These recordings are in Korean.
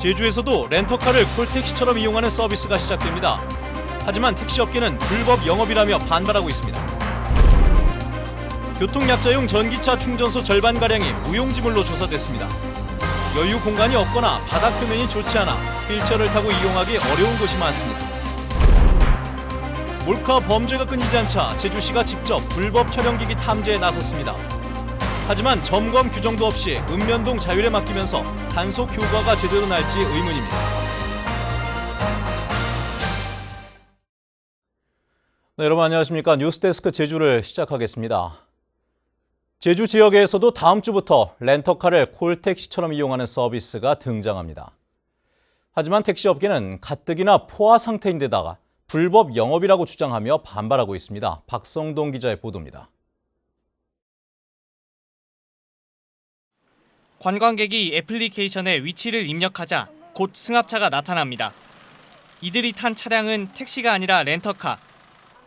제주에서도 렌터카를 콜택시처럼 이용하는 서비스가 시작됩니다. 하지만 택시업계는 불법 영업이라며 반발하고 있습니다. 교통약자용 전기차 충전소 절반가량이 무용지물로 조사됐습니다. 여유 공간이 없거나 바닥 표면이 좋지 않아 휠체어를 타고 이용하기 어려운 곳이 많습니다. 몰카 범죄가 끊이지 않자 제주시가 직접 불법 촬영기기 탐지에 나섰습니다. 하지만 점검 규정도 없이 읍면동 자율에 맡기면서 단속 효과가 제대로 날지 의문입니다. 네, 여러분 안녕하십니까. 뉴스데스크 제주를 시작하겠습니다. 제주 지역에서도 다음 주부터 렌터카를 콜택시처럼 이용하는 서비스가 등장합니다. 하지만 택시업계는 가뜩이나 포화 상태인데다가 불법 영업이라고 주장하며 반발하고 있습니다. 박성동 기자의 보도입니다. 관광객이 애플리케이션에 위치를 입력하자 곧 승합차가 나타납니다. 이들이 탄 차량은 택시가 아니라 렌터카.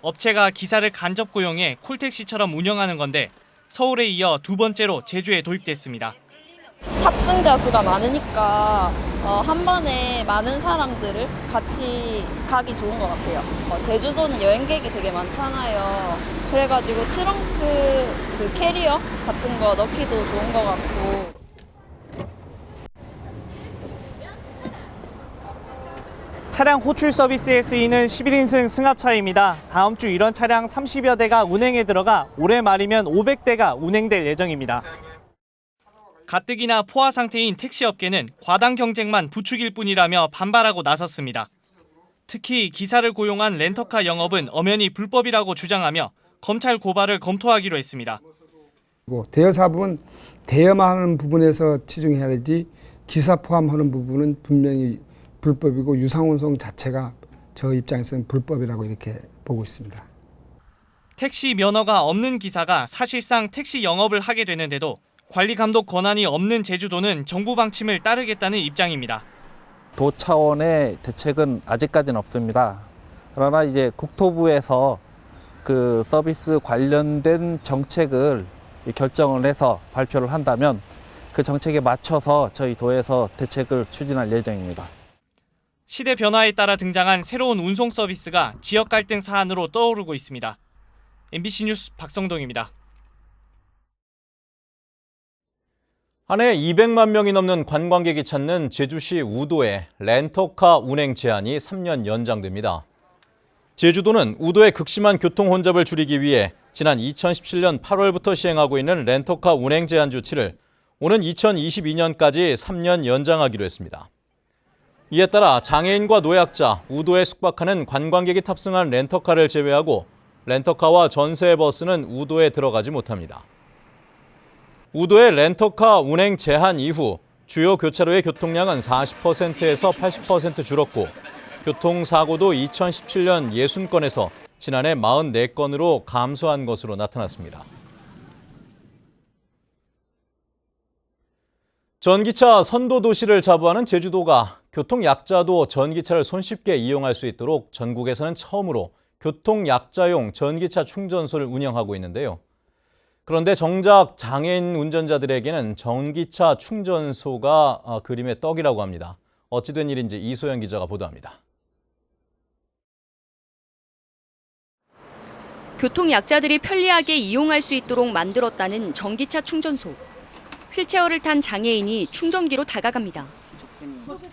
업체가 기사를 간접 고용해 콜택시처럼 운영하는 건데 서울에 이어 두 번째로 제주에 도입됐습니다. 탑승자 수가 많으니까 한 번에 많은 사람들을 같이 가기 좋은 것 같아요. 제주도는 여행객이 되게 많잖아요. 그래가지고 트렁크 캐리어 같은 거 넣기도 좋은 것 같고. 차량 호출 서비스에 쓰이는 11인승 승합차입니다. 다음 주 이런 차량 30여 대가 운행에 들어가 올해 말이면 500대가 운행될 예정입니다. 가뜩이나 포화 상태인 택시업계는 과당 경쟁만 부추길 뿐이라며 반발하고 나섰습니다. 특히 기사를 고용한 렌터카 영업은 엄연히 불법이라고 주장하며 검찰 고발을 검토하기로 했습니다. 대여사업은 대여만 하는 부분에서 치중해야 되지 기사 포함하는 부분은 분명히 불법이고 유상운송 자체가 저 입장에서는 불법이라고 이렇게 보고 있습니다. 택시 면허가 없는 기사가 사실상 택시 영업을 하게 되는데도 관리 감독 권한이 없는 제주도는 정부 방침을 따르겠다는 입장입니다. 도 차원의 대책은 아직까지는 없습니다. 그러나 이제 국토부에서 그 서비스 관련된 정책을 결정을 해서 발표를 한다면 그 정책에 맞춰서 저희 도에서 대책을 추진할 예정입니다. 시대 변화에 따라 등장한 새로운 운송 서비스가 지역 갈등 사안으로 떠오르고 있습니다. MBC 뉴스 박성동입니다. 한 해 200만 명이 넘는 관광객이 찾는 제주시 우도의 렌터카 운행 제한이 3년 연장됩니다. 제주도는 우도의 극심한 교통 혼잡을 줄이기 위해 지난 2017년 8월부터 시행하고 있는 렌터카 운행 제한 조치를 오는 2022년까지 3년 연장하기로 했습니다. 이에 따라 장애인과 노약자, 우도에 숙박하는 관광객이 탑승한 렌터카를 제외하고 렌터카와 전세 버스는 우도에 들어가지 못합니다. 우도의 렌터카 운행 제한 이후 주요 교차로의 교통량은 40%에서 80% 줄었고 교통사고도 2017년 60건에서 지난해 44건으로 감소한 것으로 나타났습니다. 전기차 선도 도시를 자부하는 제주도가 교통약자도 전기차를 손쉽게 이용할 수 있도록 전국에서는 처음으로 교통약자용 전기차 충전소를 운영하고 있는데요. 그런데 정작 장애인 운전자들에게는 전기차 충전소가 그림의 떡이라고 합니다. 어찌된 일인지 이소영 기자가 보도합니다. 교통약자들이 편리하게 이용할 수 있도록 만들었다는 전기차 충전소. 휠체어를 탄 장애인이 충전기로 다가갑니다.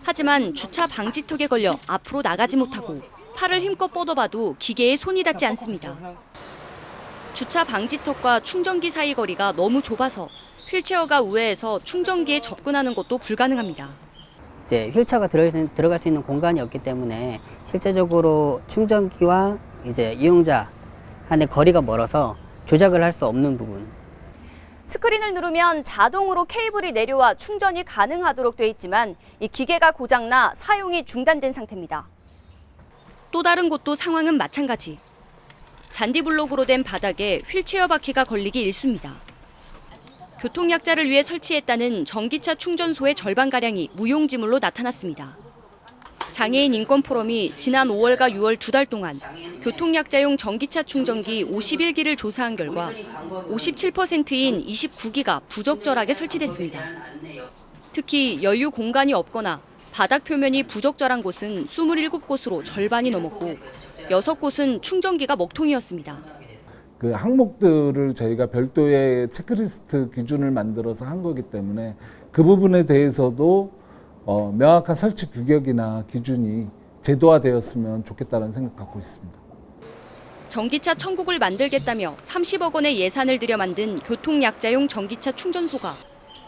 하지만 주차 방지턱에 걸려 앞으로 나가지 못하고 팔을 힘껏 뻗어봐도 기계에 손이 닿지 않습니다. 주차 방지턱과 충전기 사이 거리가 너무 좁아서 휠체어가 우회해서 충전기에 접근하는 것도 불가능합니다. 이제 휠체어가 들어갈 수 있는 공간이 없기 때문에 실제적으로 충전기와 이제 이용자 간의 거리가 멀어서 조작을 할 수 없는 부분. 스크린을 누르면 자동으로 케이블이 내려와 충전이 가능하도록 돼 있지만 이 기계가 고장나 사용이 중단된 상태입니다. 또 다른 곳도 상황은 마찬가지. 잔디블록으로 된 바닥에 휠체어 바퀴가 걸리기 일쑤입니다. 교통약자를 위해 설치했다는 전기차 충전소의 절반가량이 무용지물로 나타났습니다. 장애인 인권포럼이 지난 5월과 6월 2달 동안 교통약자용 전기차 충전기 51기를 조사한 결과 57%인 29기가 부적절하게 설치됐습니다. 특히 여유 공간이 없거나 바닥 표면이 부적절한 곳은 27곳으로 절반이 넘었고 6곳은 충전기가 먹통이었습니다. 그 항목들을 저희가 별도의 체크리스트 기준을 만들어서 한 거기 때문에 그 부분에 대해서도 명확한 설치 규격이나 기준이 제도화되었으면 좋겠다는 생각 갖고 있습니다. 전기차 천국을 만들겠다며 30억 원의 예산을 들여 만든 교통약자용 전기차 충전소가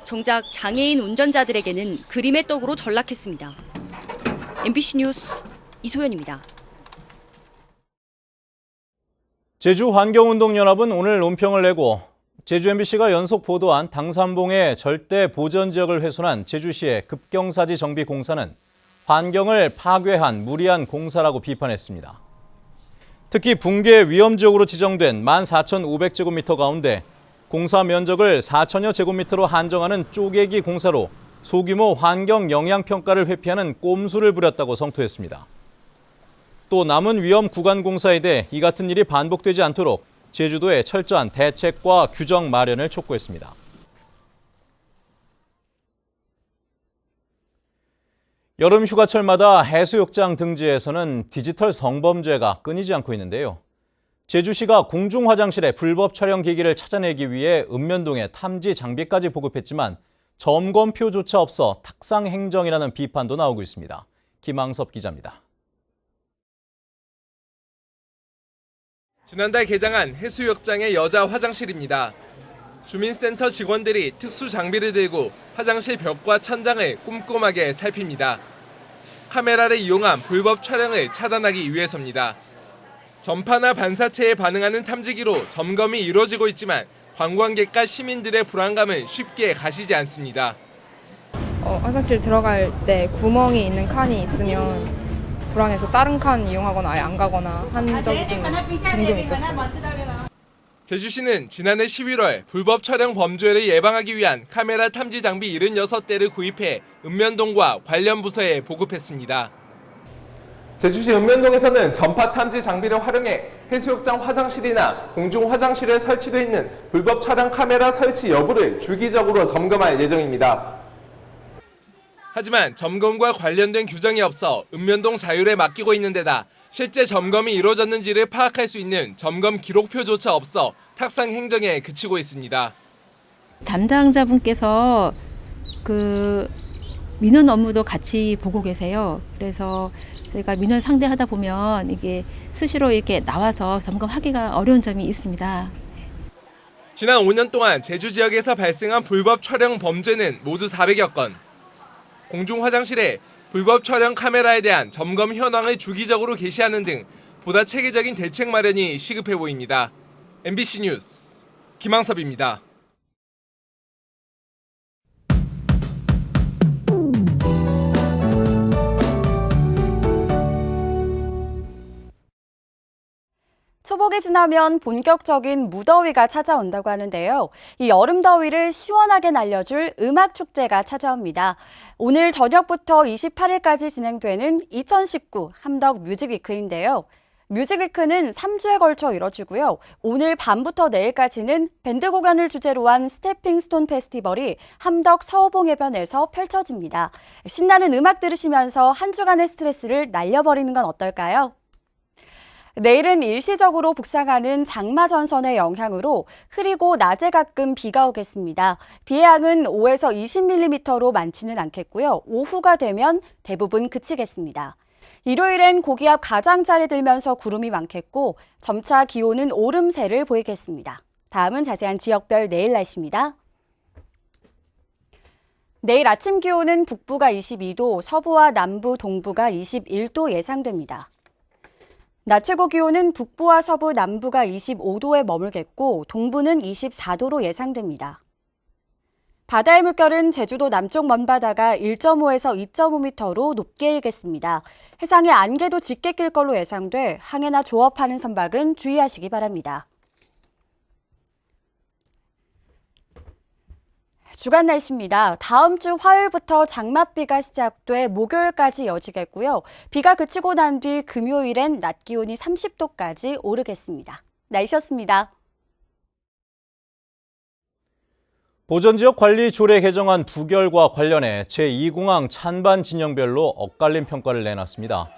정작 장애인 운전자들에게는 그림의 떡으로 전락했습니다. MBC 뉴스 이소연입니다. 제주환경운동연합은 오늘 논평을 내고 제주 MBC가 연속 보도한 당산봉의 절대 보전 지역을 훼손한 제주시의 급경사지 정비 공사는 환경을 파괴한 무리한 공사라고 비판했습니다. 특히 붕괴 위험 지역으로 지정된 14,500제곱미터 가운데 공사 면적을 4천여 제곱미터로 한정하는 쪼개기 공사로 소규모 환경 영향 평가를 회피하는 꼼수를 부렸다고 성토했습니다. 또 남은 위험 구간 공사에 대해 이 같은 일이 반복되지 않도록 제주도의 철저한 대책과 규정 마련을 촉구했습니다. 여름 휴가철마다 해수욕장 등지에서는 디지털 성범죄가 끊이지 않고 있는데요. 제주시가 공중 화장실의 불법 촬영 기기를 찾아내기 위해 읍면동에 탐지 장비까지 보급했지만 점검표조차 없어 탁상 행정이라는 비판도 나오고 있습니다. 김항섭 기자입니다. 지난달 개장한 해수욕장의 여자 화장실입니다. 주민센터 직원들이 특수 장비를 들고 화장실 벽과 천장을 꼼꼼하게 살핍니다. 카메라를 이용한 불법 촬영을 차단하기 위해서입니다. 전파나 반사체에 반응하는 탐지기로 점검이 이루어지고 있지만 관광객과 시민들의 불안감은 쉽게 가시지 않습니다. 화장실 들어갈 때 구멍이 있는 칸이 있으면 불안해서 다른 칸 이용하거나 아예 안 가거나 한 적이 종종 있었어요. 제주시는 지난해 11월 불법 촬영 범죄를 예방하기 위한 카메라 탐지 장비 76대를 구입해 읍면동과 관련 부서에 보급했습니다. 제주시 읍면동에서는 전파 탐지 장비를 활용해 해수욕장 화장실이나 공중 화장실에 설치되어 있는 불법 촬영 카메라 설치 여부를 주기적으로 점검할 예정입니다. 하지만 점검과 관련된 규정이 없어 읍면동 자율에 맡기고 있는 데다 실제 점검이 이루어졌는지를 파악할 수 있는 점검 기록표조차 없어 탁상 행정에 그치고 있습니다. 담당자분께서 민원 업무도 같이 보고 계세요. 그래서 저희가 민원 상대하다 보면 이게 수시로 이렇게 나와서 점검하기가 어려운 점이 있습니다. 지난 5년 동안 제주 지역에서 발생한 불법 촬영 범죄는 모두 400여 건. 공중 화장실에 불법 촬영 카메라에 대한 점검 현황을 주기적으로 게시하는 등 보다 체계적인 대책 마련이 시급해 보입니다. MBC 뉴스 김항섭입니다. 초복이 지나면 본격적인 무더위가 찾아온다고 하는데요. 이 여름 더위를 시원하게 날려줄 음악축제가 찾아옵니다. 오늘 저녁부터 28일까지 진행되는 2019 함덕 뮤직위크인데요. 뮤직위크는 3주에 걸쳐 이뤄지고요. 오늘 밤부터 내일까지는 밴드 공연을 주제로 한 스태핑스톤 페스티벌이 함덕 서호봉해변에서 펼쳐집니다. 신나는 음악 들으시면서 한 주간의 스트레스를 날려버리는 건 어떨까요? 내일은 일시적으로 북상하는 장마 전선의 영향으로 흐리고 낮에 가끔 비가 오겠습니다. 비의 양은 5에서 20mm로 많지는 않겠고요. 오후가 되면 대부분 그치겠습니다. 일요일엔 고기압 가장자리 들면서 구름이 많겠고 점차 기온은 오름세를 보이겠습니다. 다음은 자세한 지역별 내일 날씨입니다. 내일 아침 기온은 북부가 22도, 서부와 남부, 동부가 21도 예상됩니다. 낮 최고 기온은 북부와 서부, 남부가 25도에 머물겠고 동부는 24도로 예상됩니다. 바다의 물결은 제주도 남쪽 먼바다가 1.5에서 2.5m로 높게 일겠습니다. 해상에 안개도 짙게 낄 걸로 예상돼 항해나 조업하는 선박은 주의하시기 바랍니다. 주간 날씨입니다. 다음 주 화요일부터 장맛비가 시작돼 목요일까지 이어지겠고요. 비가 그치고 난 뒤 금요일엔 낮 기온이 30도까지 오르겠습니다. 날씨였습니다. 보전지역 관리 조례 개정안 부결과 관련해 제2공항 찬반 진영별로 엇갈린 평가를 내놨습니다.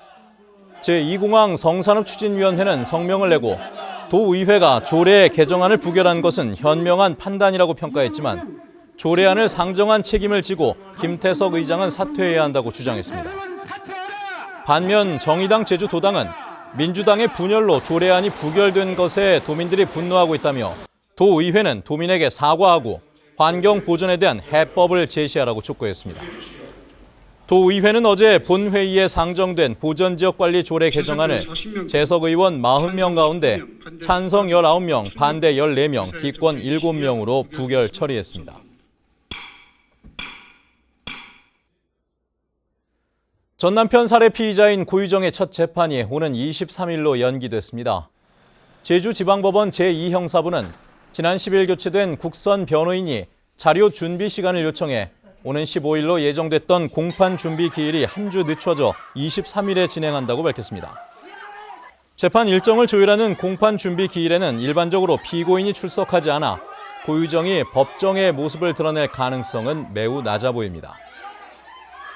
제2공항 성산업추진위원회는 성명을 내고 도의회가 조례 개정안을 부결한 것은 현명한 판단이라고 평가했지만 조례안을 상정한 책임을 지고 김태석 의장은 사퇴해야 한다고 주장했습니다. 반면 정의당 제주도당은 민주당의 분열로 조례안이 부결된 것에 도민들이 분노하고 있다며 도의회는 도민에게 사과하고 환경 보전에 대한 해법을 제시하라고 촉구했습니다. 도의회는 어제 본회의에 상정된 보전지역관리 조례 개정안을 재석 의원 40명 가운데 찬성 19명, 반대 14명, 기권 7명으로 부결 처리했습니다. 전 남편 살해 피의자인 고유정의 첫 재판이 오는 23일로 연기됐습니다. 제주지방법원 제2형사부는 지난 10일 교체된 국선 변호인이 자료 준비 시간을 요청해 오는 15일로 예정됐던 공판 준비 기일이 한 주 늦춰져 23일에 진행한다고 밝혔습니다. 재판 일정을 조율하는 공판 준비 기일에는 일반적으로 피고인이 출석하지 않아 고유정이 법정의 모습을 드러낼 가능성은 매우 낮아 보입니다.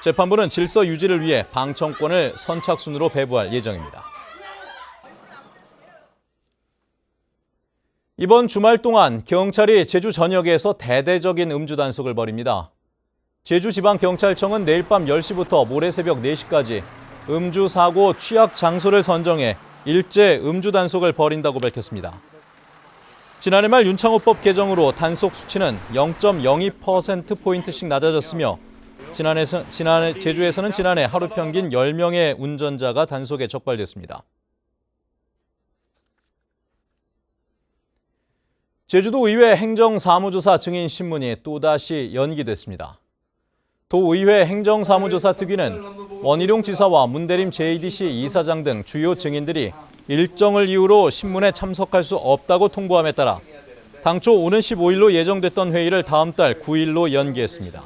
재판부는 질서 유지를 위해 방청권을 선착순으로 배부할 예정입니다. 이번 주말 동안 경찰이 제주 전역에서 대대적인 음주 단속을 벌입니다. 제주지방경찰청은 내일 밤 10시부터 모레 새벽 4시까지 음주 사고 취약 장소를 선정해 일제 음주 단속을 벌인다고 밝혔습니다. 지난해 말 윤창호법 개정으로 단속 수치는 0.02%포인트씩 낮아졌으며 제주에서는 지난해 하루 평균 10명의 운전자가 단속에 적발됐습니다. 제주도의회 행정사무조사 증인신문이 또다시 연기됐습니다. 도의회 행정사무조사 특위는 원희룡 지사와 문대림 JDC 이사장 등 주요 증인들이 일정을 이유로 신문에 참석할 수 없다고 통보함에 따라 당초 오는 15일로 예정됐던 회의를 다음 달 9일로 연기했습니다.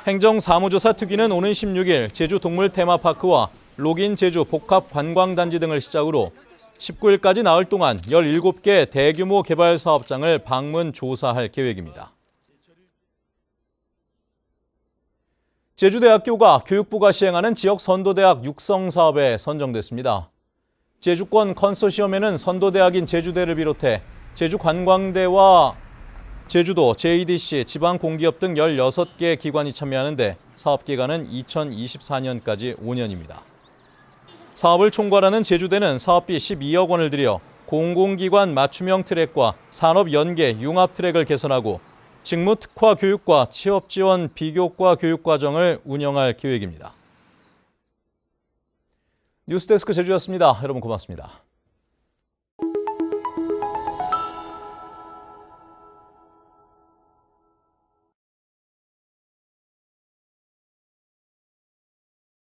행정사무조사 특위는 오는 16일 제주 동물 테마파크와 록인 제주 복합 관광단지 등을 시작으로 19일까지 나흘 동안 17개 대규모 개발 사업장을 방문 조사할 계획입니다. 제주대학교가 교육부가 시행하는 지역 선도대학 육성 사업에 선정됐습니다. 제주권 컨소시엄에는 선도대학인 제주대를 비롯해 제주관광대와 제주도, JDC, 지방공기업 등 16개 기관이 참여하는데 사업기간은 2024년까지 5년입니다. 사업을 총괄하는 제주대는 사업비 12억 원을 들여 공공기관 맞춤형 트랙과 산업연계 융합 트랙을 개선하고 직무특화 교육과 취업지원 비교과 교육과정을 운영할 계획입니다. 뉴스데스크 제주였습니다. 여러분 고맙습니다.